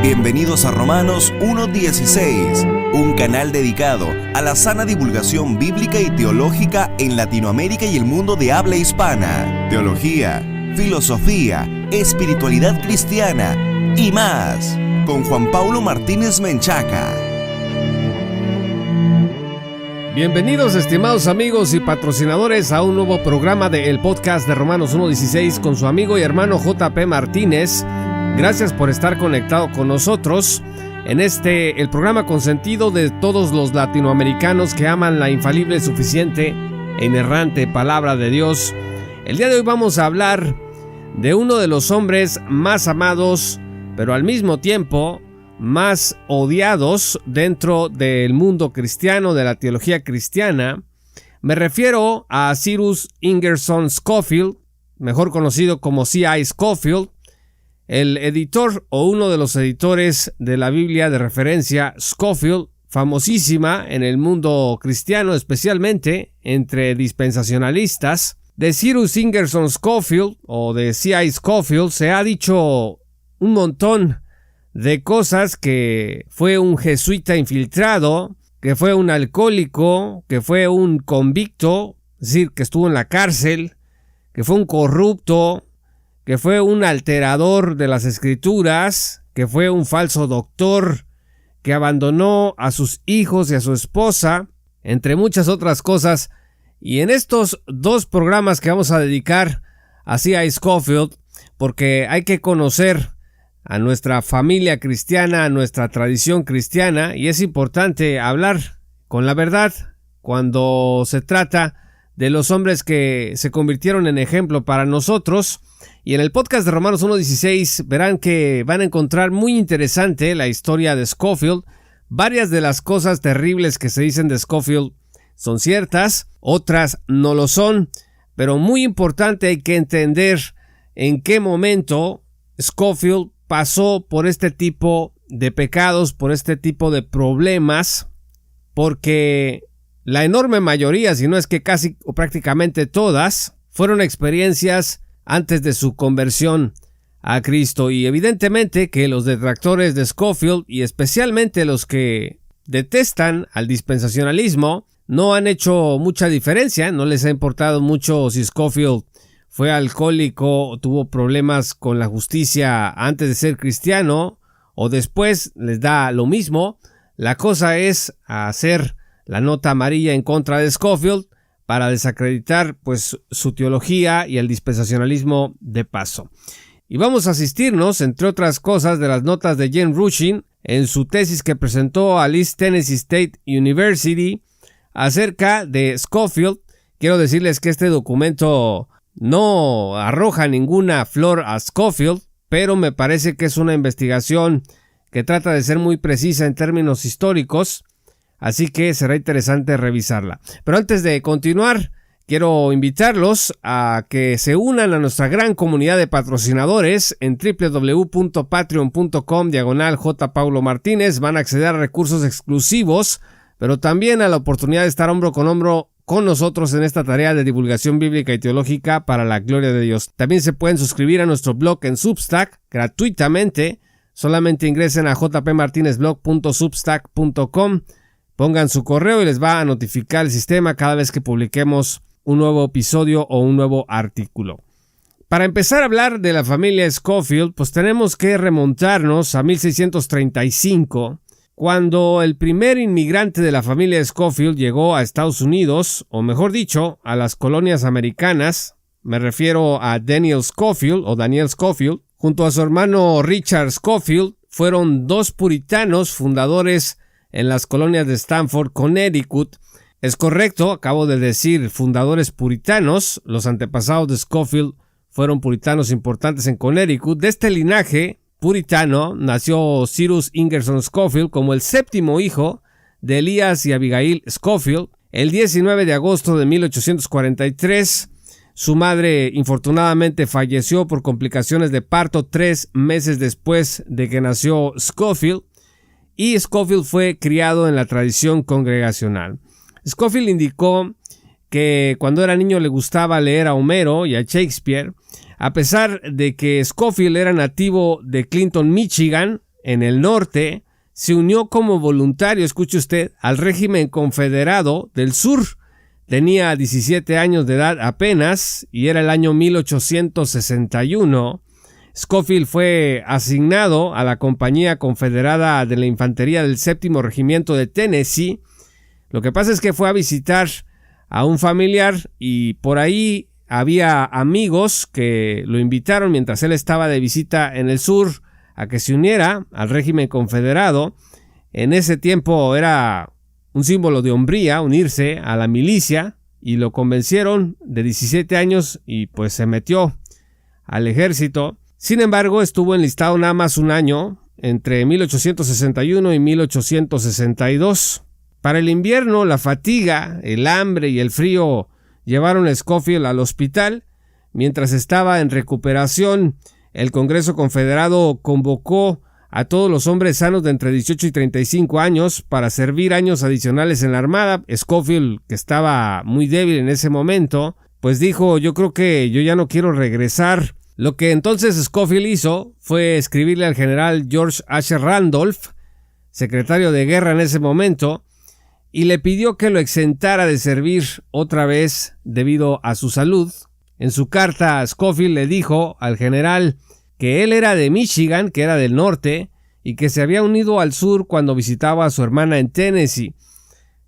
Bienvenidos a Romanos 1:16, un canal dedicado a la sana divulgación bíblica y teológica en Latinoamérica y el mundo de habla hispana. Teología, filosofía, espiritualidad cristiana y más, con Juan Paulo Martínez Menchaca. Bienvenidos, estimados amigos y patrocinadores, a un nuevo programa del podcast de Romanos 1:16 con su amigo y hermano JP Martínez. Gracias por estar conectado con nosotros en el programa consentido de todos los latinoamericanos que aman la infalible, suficiente e inerrante palabra de Dios. El día de hoy vamos a hablar de uno de los hombres más amados, pero al mismo tiempo más odiados dentro del mundo cristiano, de la teología cristiana. Me refiero a Cyrus Ingerson Scofield, mejor conocido como C.I. Scofield, el editor o uno de los editores de la Biblia de referencia Scofield, famosísima en el mundo cristiano, especialmente entre dispensacionalistas. De Cyrus Ingerson Scofield o de C.I. Scofield se ha dicho un montón de cosas: que fue un jesuita infiltrado, que fue un alcohólico, que fue un convicto, es decir, que estuvo en la cárcel, que fue un corrupto, que fue un alterador de las escrituras, que fue un falso doctor, que abandonó a sus hijos y a su esposa, entre muchas otras cosas. Y en estos dos programas que vamos a dedicar a C.I. Scofield, porque hay que conocer a nuestra familia cristiana, a nuestra tradición cristiana, y es importante hablar con la verdad cuando se trata de los hombres que se convirtieron en ejemplo para nosotros. Y en el podcast de Romanos 1:16 verán que van a encontrar muy interesante la historia de Scofield. Varias de las cosas terribles que se dicen de Scofield son ciertas, otras no lo son, pero muy importante, hay que entender en qué momento Scofield pasó por este tipo de pecados, por este tipo de problemas, porque la enorme mayoría, si no es que casi o prácticamente todas, fueron experiencias antes de su conversión a Cristo. Y evidentemente que los detractores de Scofield, y especialmente los que detestan al dispensacionalismo, no han hecho mucha diferencia. No les ha importado mucho si Scofield fue alcohólico o tuvo problemas con la justicia antes de ser cristiano o después, les da lo mismo. La cosa es hacer la nota amarilla en contra de Scofield para desacreditar pues su teología y el dispensacionalismo de paso. Y vamos a asistirnos, entre otras cosas, de las notas de Jen Rushing en su tesis que presentó al East Tennessee State University acerca de Scofield. Quiero decirles que este documento no arroja ninguna flor a Scofield, pero me parece que es una investigación que trata de ser muy precisa en términos históricos, así que será interesante revisarla. Pero antes de continuar, quiero invitarlos a que se unan a nuestra gran comunidad de patrocinadores en www.patreon.com/J. Van a acceder a recursos exclusivos, pero también a la oportunidad de estar hombro con hombro con nosotros en esta tarea de divulgación bíblica y teológica para la gloria de Dios. También se pueden suscribir a nuestro blog en Substack gratuitamente. Solamente ingresen a jpmartinezblog.substack.com, pongan su correo y les va a notificar el sistema cada vez que publiquemos un nuevo episodio o un nuevo artículo. Para empezar a hablar de la familia Scofield, pues tenemos que remontarnos a 1635, cuando el primer inmigrante de la familia Scofield llegó a Estados Unidos, o mejor dicho, a las colonias americanas. Me refiero a Daniel Scofield junto a su hermano Richard Scofield. Fueron dos puritanos fundadores en las colonias de Stamford, Connecticut. Es correcto, acabo de decir fundadores puritanos. Los antepasados de Scofield fueron puritanos importantes en Connecticut. De este linaje puritano nació Cyrus Ingerson Scofield como el séptimo hijo de Elías y Abigail Scofield. El 19 de agosto de 1843, su madre infortunadamente falleció por complicaciones de parto 3 meses después de que nació Scofield, y Scofield fue criado en la tradición congregacional. Scofield indicó que cuando era niño le gustaba leer a Homero y a Shakespeare. A pesar de que Scofield era nativo de Clinton, Michigan, en el norte, se unió como voluntario, escuche usted, al régimen confederado del sur. Tenía 17 años de edad apenas y era el año 1861. Scofield fue asignado a la compañía confederada de la infantería del 7º Regimiento de Tennessee. Lo que pasa es que fue a visitar a un familiar y por ahí había amigos que lo invitaron mientras él estaba de visita en el sur a que se uniera al régimen confederado. En ese tiempo era un símbolo de hombría unirse a la milicia y lo convencieron de 17 años y pues se metió al ejército. Sin embargo, estuvo enlistado nada más un año, entre 1861 y 1862. Para el invierno, la fatiga, el hambre y el frío llevaron a Scofield al hospital. Mientras estaba en recuperación, el Congreso Confederado convocó a todos los hombres sanos de entre 18 y 35 años para servir años adicionales en la Armada. Scofield, que estaba muy débil en ese momento, pues dijo: yo creo que yo ya no quiero regresar. Lo que entonces Scofield hizo fue escribirle al general George H. Randolph, secretario de guerra en ese momento, y le pidió que lo exentara de servir otra vez debido a su salud. En su carta, Scofield le dijo al general que él era de Michigan, que era del norte, y que se había unido al sur cuando visitaba a su hermana en Tennessee.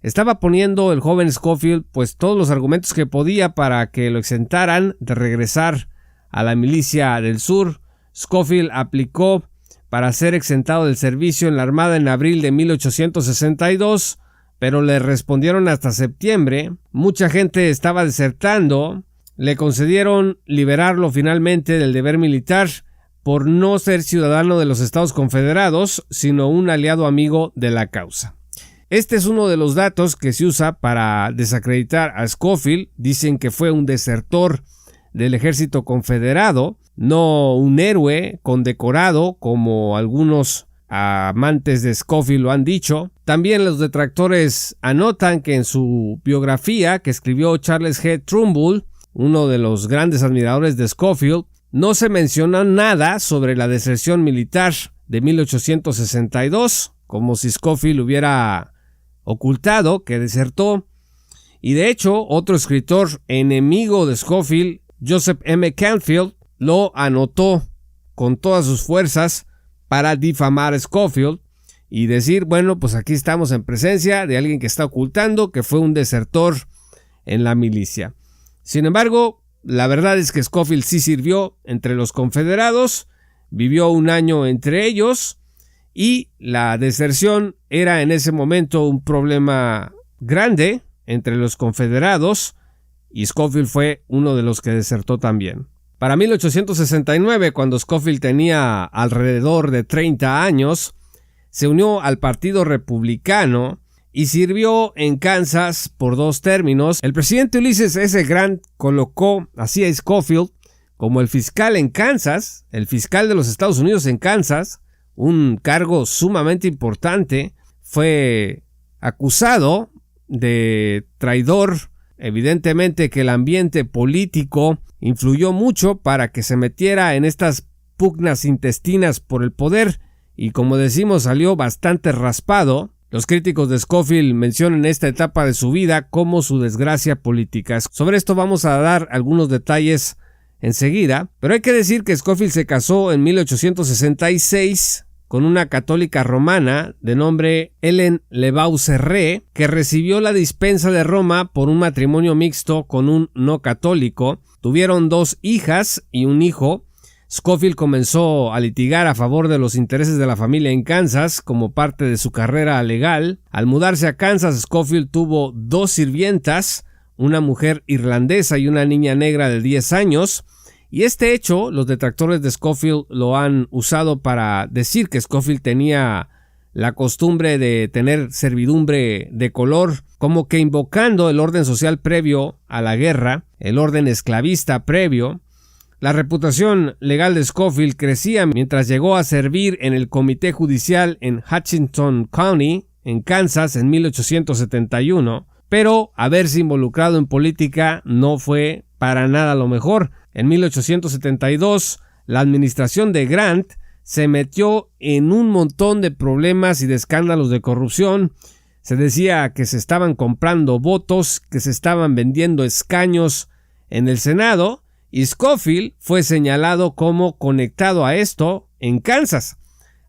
Estaba poniendo el joven Scofield pues todos los argumentos que podía para que lo exentaran de regresar a la milicia del sur. Scofield aplicó para ser exentado del servicio en la Armada en abril de 1862, pero le respondieron hasta septiembre. Mucha gente estaba desertando. Le concedieron liberarlo finalmente del deber militar por no ser ciudadano de los Estados Confederados, sino un aliado amigo de la causa. Este es uno de los datos que se usa para desacreditar a Scofield. Dicen que fue un desertor del ejército confederado, no un héroe condecorado como algunos amantes de Scofield lo han dicho. También los detractores anotan que en su biografía que escribió Charles G. Trumbull, uno de los grandes admiradores de Scofield, no se mencionó nada sobre la deserción militar de 1862, como si Scofield hubiera ocultado que desertó. Y de hecho, otro escritor enemigo de Scofield, Joseph M. Canfield, lo anotó con todas sus fuerzas para difamar a Scofield y decir: bueno, pues aquí estamos en presencia de alguien que está ocultando que fue un desertor en la milicia. Sin embargo, la verdad es que Scofield sí sirvió entre los confederados, vivió un año entre ellos y la deserción era en ese momento un problema grande entre los confederados y Scofield fue uno de los que desertó también. Para 1869, cuando Scofield tenía alrededor de 30 años, se unió al Partido Republicano y sirvió en Kansas por 2 términos. El presidente Ulysses S. Grant colocó así a Scofield como el fiscal en Kansas, el fiscal de los Estados Unidos en Kansas, un cargo sumamente importante. Fue acusado de traidor. Evidentemente que el ambiente político influyó mucho para que se metiera en estas pugnas intestinas por el poder y, como decimos, salió bastante raspado. Los críticos de Scofield mencionan esta etapa de su vida como su desgracia política. Sobre esto vamos a dar algunos detalles enseguida, pero hay que decir que Scofield se casó en 1866 con una católica romana de nombre Helen Lebaucerré, que recibió la dispensa de Roma por un matrimonio mixto con un no católico. Tuvieron 2 hijas y un hijo. Scofield comenzó a litigar a favor de los intereses de la familia en Kansas como parte de su carrera legal. Al mudarse a Kansas, Scofield tuvo 2 sirvientas, una mujer irlandesa y una niña negra de 10 años. Y este hecho, los detractores de Scofield lo han usado para decir que Scofield tenía la costumbre de tener servidumbre de color, como que invocando el orden social previo a la guerra, el orden esclavista previo. La reputación legal de Scofield crecía mientras llegó a servir en el comité judicial en Hutchinson County, en Kansas, en 1871, pero haberse involucrado en política no fue para nada lo mejor. En 1872, la administración de Grant se metió en un montón de problemas y de escándalos de corrupción. Se decía que se estaban comprando votos, que se estaban vendiendo escaños en el Senado, y Scofield fue señalado como conectado a esto en Kansas.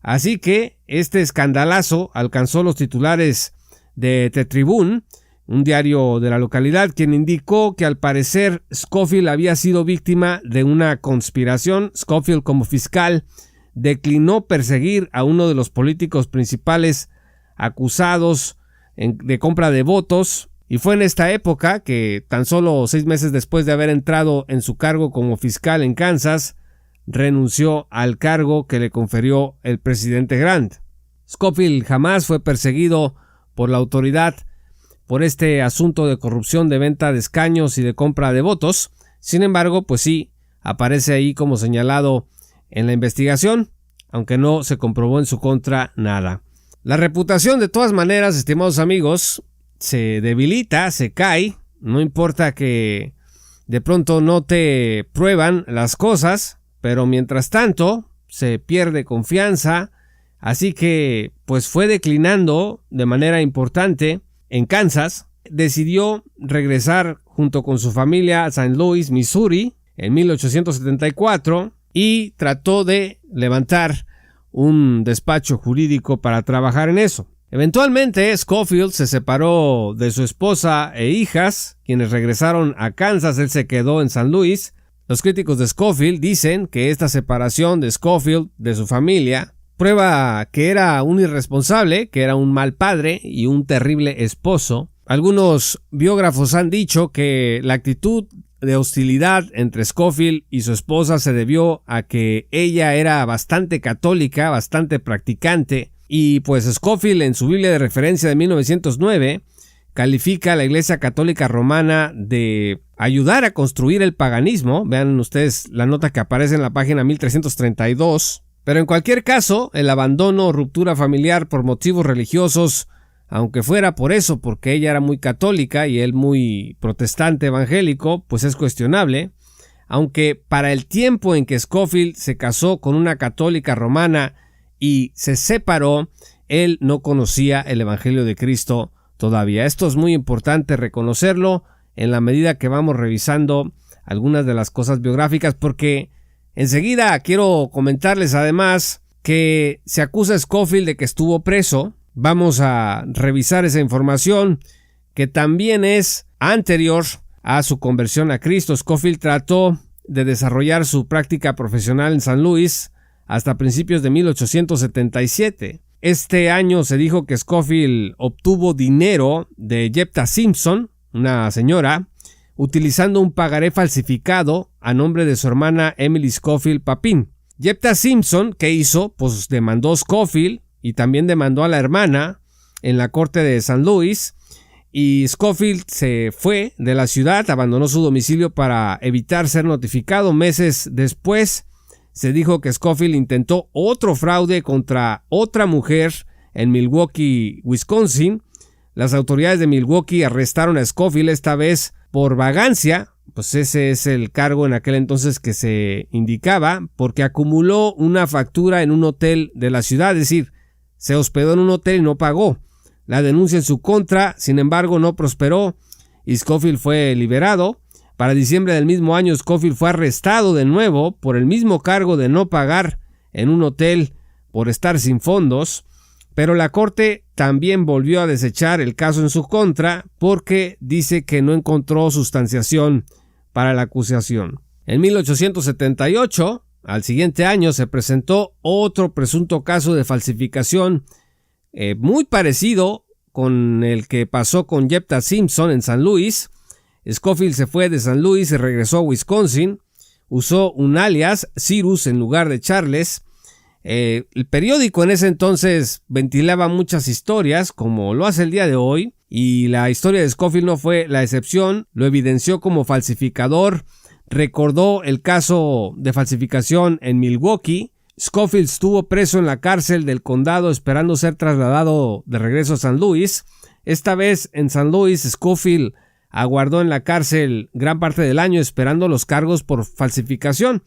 Así que este escandalazo alcanzó los titulares de The Tribune, un diario de la localidad, quien indicó que al parecer Scofield había sido víctima de una conspiración. Scofield, como fiscal, declinó perseguir a uno de los políticos principales acusados de compra de votos, y fue en esta época que, tan solo 6 meses después de haber entrado en su cargo como fiscal en Kansas, renunció al cargo que le confirió el presidente Grant. Scofield jamás fue perseguido por la autoridad por este asunto de corrupción de venta de escaños y de compra de votos. Sin embargo, pues sí, aparece ahí como señalado en la investigación, aunque no se comprobó en su contra nada. La reputación, de todas maneras, estimados amigos, se debilita, se cae, no importa que de pronto no te prueban las cosas, pero mientras tanto se pierde confianza, así que pues fue declinando de manera importante. En Kansas, decidió regresar junto con su familia a St. Louis, Missouri, en 1874, y trató de levantar un despacho jurídico para trabajar en eso. Eventualmente, Scofield se separó de su esposa e hijas, quienes regresaron a Kansas. Él se quedó en St. Louis. Los críticos de Scofield dicen que esta separación de Scofield de su familia prueba que era un irresponsable, que era un mal padre y un terrible esposo. Algunos biógrafos han dicho que la actitud de hostilidad entre Scofield y su esposa se debió a que ella era bastante católica, bastante practicante, y pues Scofield, en su Biblia de referencia de 1909, califica a la Iglesia Católica Romana de ayudar a construir el paganismo. Vean ustedes la nota que aparece en la página 1332. Pero en cualquier caso, el abandono o ruptura familiar por motivos religiosos, aunque fuera por eso, porque ella era muy católica y él muy protestante evangélico, pues es cuestionable. Aunque para el tiempo en que Scofield se casó con una católica romana y se separó, él no conocía el Evangelio de Cristo todavía. Esto es muy importante reconocerlo en la medida que vamos revisando algunas de las cosas biográficas, porque enseguida quiero comentarles además que se acusa a Scofield de que estuvo preso. Vamos a revisar esa información, que también es anterior a su conversión a Cristo. Scofield trató de desarrollar su práctica profesional en St. Louis hasta principios de 1877. Este año se dijo que Scofield obtuvo dinero de Jephthah Simpson, una señora, utilizando un pagaré falsificado a nombre de su hermana Emily Scofield Papin. Jephthah Simpson, ¿qué hizo? Pues demandó a Scofield y también demandó a la hermana en la corte de St. Louis, y Scofield se fue de la ciudad, abandonó su domicilio para evitar ser notificado. Meses después se dijo que Scofield intentó otro fraude contra otra mujer en Milwaukee, Wisconsin. Las autoridades de Milwaukee arrestaron a Scofield, esta vez por vagancia, pues ese es el cargo en aquel entonces que se indicaba, porque acumuló una factura en un hotel de la ciudad, es decir, se hospedó en un hotel y no pagó. La denuncia en su contra, sin embargo, no prosperó y Scofield fue liberado. Para diciembre del mismo año, Scofield fue arrestado de nuevo por el mismo cargo de no pagar en un hotel por estar sin fondos, pero la corte también volvió a desechar el caso en su contra porque dice que no encontró sustanciación para la acusación. En 1878, al siguiente año, se presentó otro presunto caso de falsificación muy parecido con el que pasó con Jephthah Simpson en St. Louis. Scofield se fue de St. Louis y regresó a Wisconsin. Usó un alias, Cyrus, en lugar de Charles. El periódico en ese entonces ventilaba muchas historias, como lo hace el día de hoy, y la historia de Scofield no fue la excepción. Lo evidenció como falsificador, recordó el caso de falsificación en Milwaukee. Scofield estuvo preso en la cárcel del condado esperando ser trasladado de regreso a St. Louis. Esta vez en St. Louis, Scofield aguardó en la cárcel gran parte del año esperando los cargos por falsificación.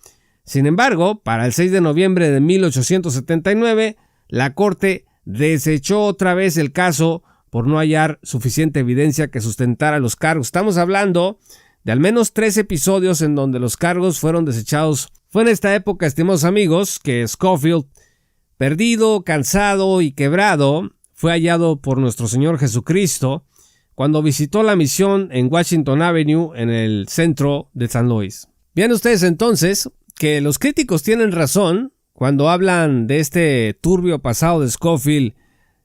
Sin embargo, para el 6 de noviembre de 1879, la Corte desechó otra vez el caso por no hallar suficiente evidencia que sustentara los cargos. Estamos hablando de al menos 3 episodios en donde los cargos fueron desechados. Fue en esta época, estimados amigos, que Scofield, perdido, cansado y quebrado, fue hallado por nuestro Señor Jesucristo cuando visitó la misión en Washington Avenue en el centro de San Luis. Vean ustedes entonces que los críticos tienen razón cuando hablan de este turbio pasado de Scofield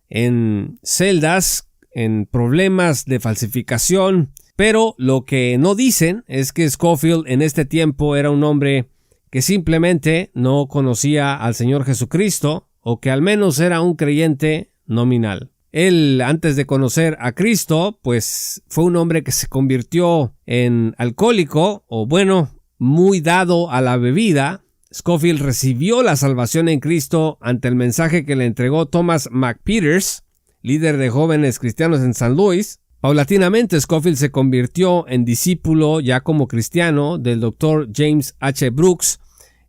en celdas, en problemas de falsificación, pero lo que no dicen es que Scofield en este tiempo era un hombre que simplemente no conocía al Señor Jesucristo, o que al menos era un creyente nominal. Él, antes de conocer a Cristo, pues fue un hombre que se convirtió en alcohólico, o bueno, muy dado a la bebida. Scofield recibió la salvación en Cristo ante el mensaje que le entregó Thomas McPeters, líder de jóvenes cristianos en San Luis. Paulatinamente, Scofield se convirtió en discípulo ya como cristiano del Dr. James H. Brooks,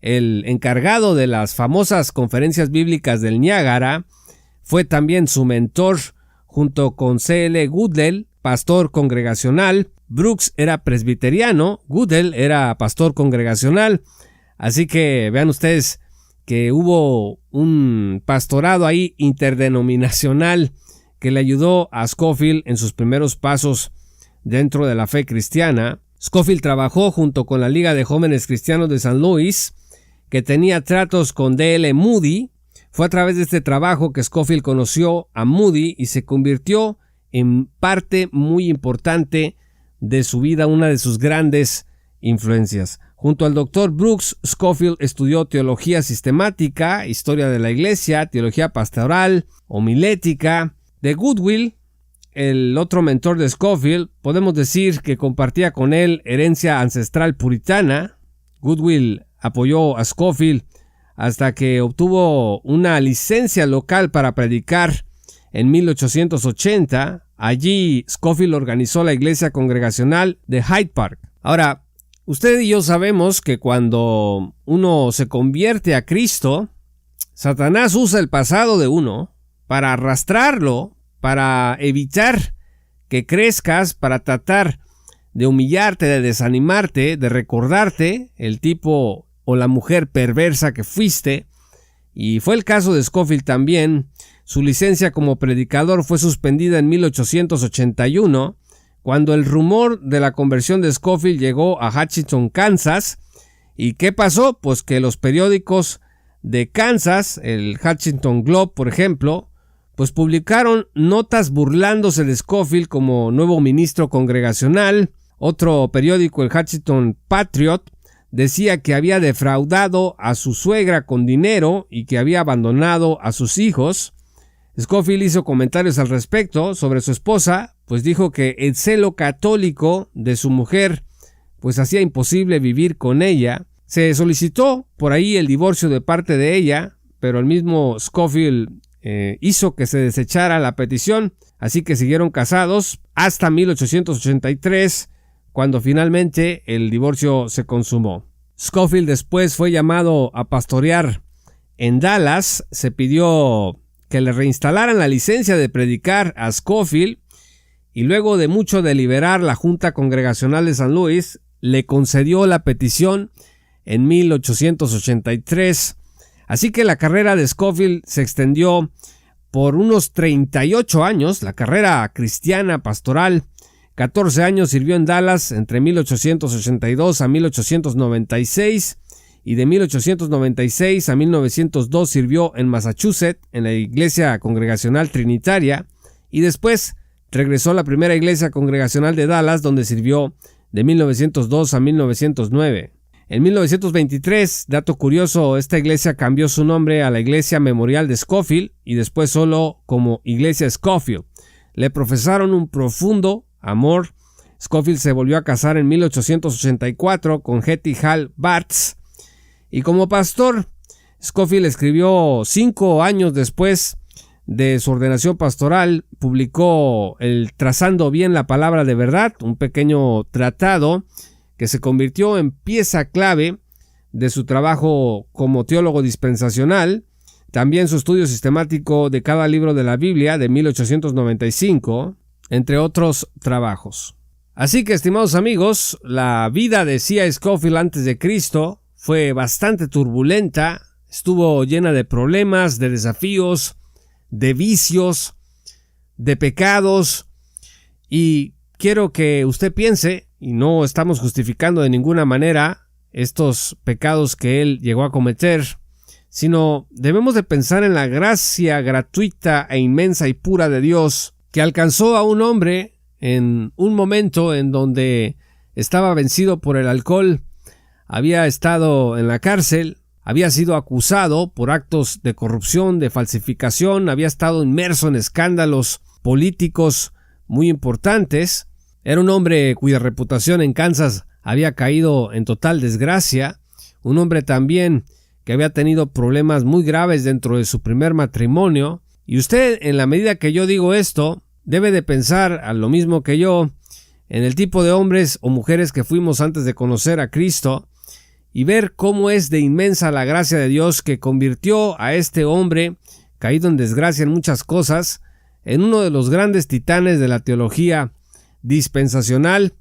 el encargado de las famosas conferencias bíblicas del Niágara. Fue también su mentor junto con C.L. Goodell, pastor congregacional. Brooks era presbiteriano, Goodell era pastor congregacional. Así que vean ustedes que hubo un pastorado ahí interdenominacional que le ayudó a Scofield en sus primeros pasos dentro de la fe cristiana. Scofield trabajó junto con la Liga de Jóvenes Cristianos de San Luis, que tenía tratos con D.L. Moody. Fue a través de este trabajo que Scofield conoció a Moody y se convirtió en parte muy importante de su vida, una de sus grandes influencias. Junto al Dr. Brooks, Scofield estudió teología sistemática, historia de la iglesia, teología pastoral, homilética. De Goodwill, el otro mentor de Scofield, podemos decir que compartía con él herencia ancestral puritana. Goodwill apoyó a Scofield hasta que obtuvo una licencia local para predicar en 1880. Allí Scofield organizó la iglesia congregacional de Hyde Park. Ahora, usted y yo sabemos que cuando uno se convierte a Cristo, Satanás usa el pasado de uno para arrastrarlo, para evitar que crezcas, para tratar de humillarte, de desanimarte, de recordarte el tipo o la mujer perversa que fuiste. Y fue el caso de Scofield también. Su licencia como predicador fue suspendida en 1881, cuando el rumor de la conversión de Scofield llegó a Hutchinson, Kansas. ¿Y qué pasó? Pues que los periódicos de Kansas, el Hutchinson Globe, por ejemplo, pues publicaron notas burlándose de Scofield como nuevo ministro congregacional. Otro periódico, el Hutchinson Patriot, decía que había defraudado a su suegra con dinero y que había abandonado a sus hijos. Scofield hizo comentarios al respecto sobre su esposa, pues dijo que el celo católico de su mujer pues hacía imposible vivir con ella. Se solicitó por ahí el divorcio de parte de ella, pero el mismo Scofield hizo que se desechara la petición, así que siguieron casados hasta 1883, cuando finalmente el divorcio se consumó. Scofield después fue llamado a pastorear en Dallas. Se pidió que le reinstalaran la licencia de predicar a Scofield, y luego de mucho deliberar, la Junta Congregacional de San Luis le concedió la petición en 1883. Así que la carrera de Scofield se extendió por unos 38 años, la carrera cristiana pastoral. 14 años sirvió en Dallas entre 1882 a 1896, y de 1896 a 1902 sirvió en Massachusetts en la Iglesia Congregacional Trinitaria, y después regresó a la primera Iglesia Congregacional de Dallas, donde sirvió de 1902 a 1909. En 1923, dato curioso, esta iglesia cambió su nombre a la Iglesia Memorial de Scofield y después solo como Iglesia Scofield. Le profesaron un profundo amor. Scofield se volvió a casar en 1884 con Hetty Hall Bartz, y como pastor, Scofield escribió 5 años después de su ordenación pastoral, publicó el Trazando bien la palabra de verdad, un pequeño tratado que se convirtió en pieza clave de su trabajo como teólogo dispensacional, también su estudio sistemático de cada libro de la Biblia de 1895, entre otros trabajos. Así que, estimados amigos, la vida de C.I. Scofield antes de Cristo fue bastante turbulenta, estuvo llena de problemas, de desafíos, de vicios, de pecados, y quiero que usted piense, y no estamos justificando de ninguna manera estos pecados que él llegó a cometer, sino debemos de pensar en la gracia gratuita e inmensa y pura de Dios que alcanzó a un hombre en un momento en donde estaba vencido por el alcohol, había estado en la cárcel, había sido acusado por actos de corrupción, de falsificación, había estado inmerso en escándalos políticos muy importantes. Era un hombre cuya reputación en Kansas había caído en total desgracia, un hombre también que había tenido problemas muy graves dentro de su primer matrimonio. Y usted, en la medida que yo digo esto, debe de pensar a lo mismo que yo en el tipo de hombres o mujeres que fuimos antes de conocer a Cristo y ver cómo es de inmensa la gracia de Dios que convirtió a este hombre, caído en desgracia en muchas cosas, en uno de los grandes titanes de la teología dispensacional,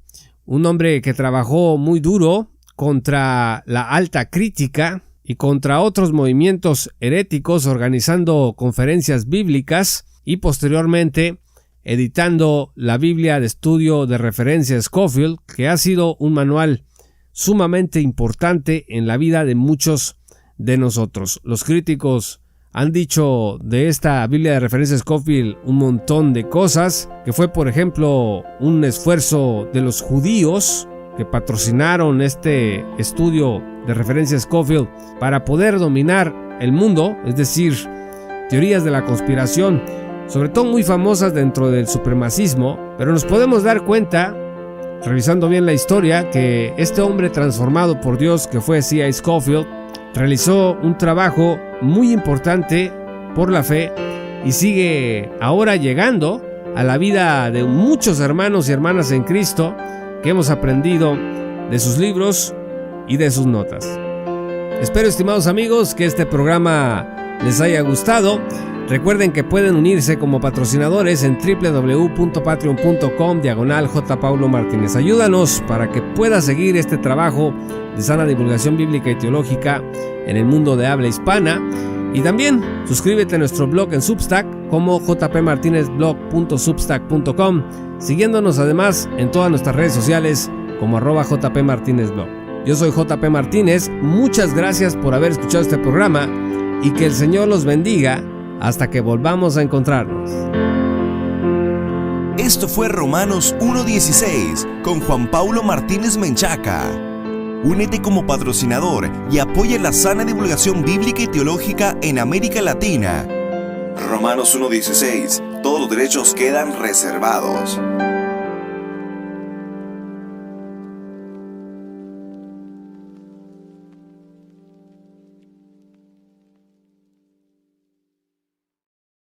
un hombre que trabajó muy duro contra la alta crítica y contra otros movimientos heréticos, organizando conferencias bíblicas y posteriormente editando la Biblia de estudio de referencia Scofield, que ha sido un manual sumamente importante en la vida de muchos de nosotros. Los críticos han dicho de esta Biblia de referencia Scofield un montón de cosas, que fue, por ejemplo, un esfuerzo de los judíos que patrocinaron este estudio de referencia Scofield para poder dominar el mundo, es decir, teorías de la conspiración, sobre todo muy famosas dentro del supremacismo, pero nos podemos dar cuenta, revisando bien la historia, que este hombre transformado por Dios que fue C.I. Scofield realizó un trabajo muy importante por la fe y sigue ahora llegando a la vida de muchos hermanos y hermanas en Cristo que hemos aprendido de sus libros y de sus notas. Espero, estimados amigos, que este programa les haya gustado. Recuerden que pueden unirse como patrocinadores en www.patreon.com/jpaulomartinez. Ayúdanos para que pueda seguir este trabajo de sana divulgación bíblica y teológica en el mundo de habla hispana. Y también suscríbete a nuestro blog en Substack como jpmartinezblog.substack.com, siguiéndonos además en todas nuestras redes sociales como @jpmartinezblog. Yo soy JP Martínez, muchas gracias por haber escuchado este programa y que el Señor los bendiga hasta que volvamos a encontrarnos. Esto fue Romanos 1:16 con Juan Paulo Martínez Menchaca. Únete como patrocinador y apoya la sana divulgación bíblica y teológica en América Latina. Romanos 1:16. Todos los derechos quedan reservados.